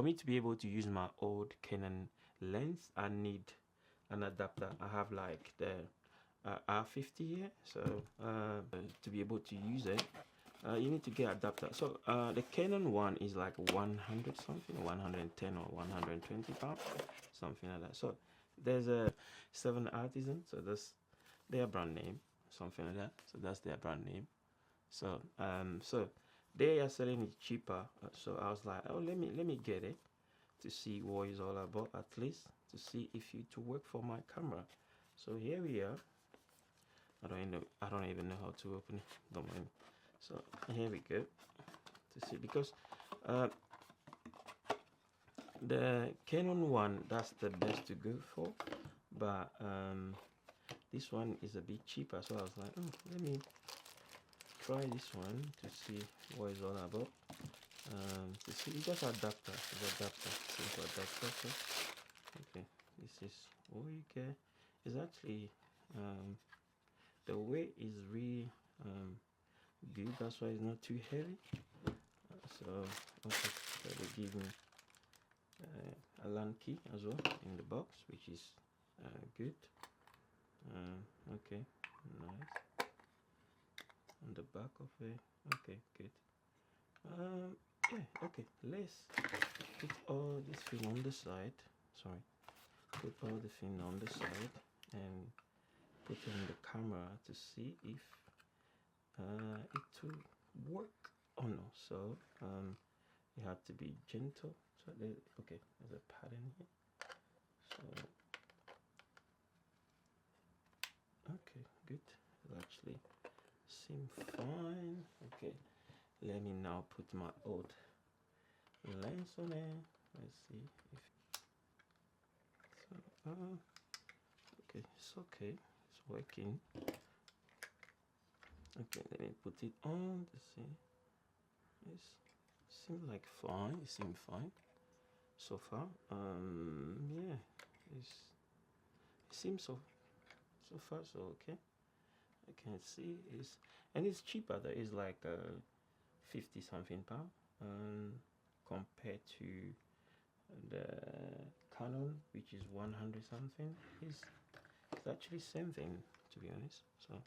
For me to be able to use my old Canon lens, I need an adapter. I have like the R50 here, so to be able to use it, you need to get adapter. So the Canon one is like 100 something, 110 or 120 pounds, something like that. So there's a 7artisans, so that's their brand name, something like that. So that's their brand name. So so they are selling it cheaper. So I was like, oh, let me get it to see what it's all about, at least to see if it to work for my camera. So here we are. I don't even know how to open it. Don't mind. So here we go to see, because the Canon one, that's the best to go for, but this one is a bit cheaper. So I was like, oh, let me try this one to see what it's all about. To see, it's just adapter, simple adapter. So, okay, this is what you get. It's actually the weight is really good, that's why it's not too heavy. So okay, so they give me a LAN key as well in the box, which is good. Okay, nice. On the back of it, okay, good. Yeah, okay, let's put all this thing on the side. Sorry, put all the thing on the side and put it in the camera to see if it will work or no. So you have to be gentle. So okay, there's a pattern here. So okay, good. It actually seems fine. Okay, let me now put my old lens on it. Let's see if so. Okay, it's okay. It's working. Okay, let me put it on to see. It seems like fine. It seems fine so far. Yeah, it seems so far so okay. I can see it's cheaper. There is like 50 something pound compared to the Canon, which is 100 something. It's actually same thing, to be honest. So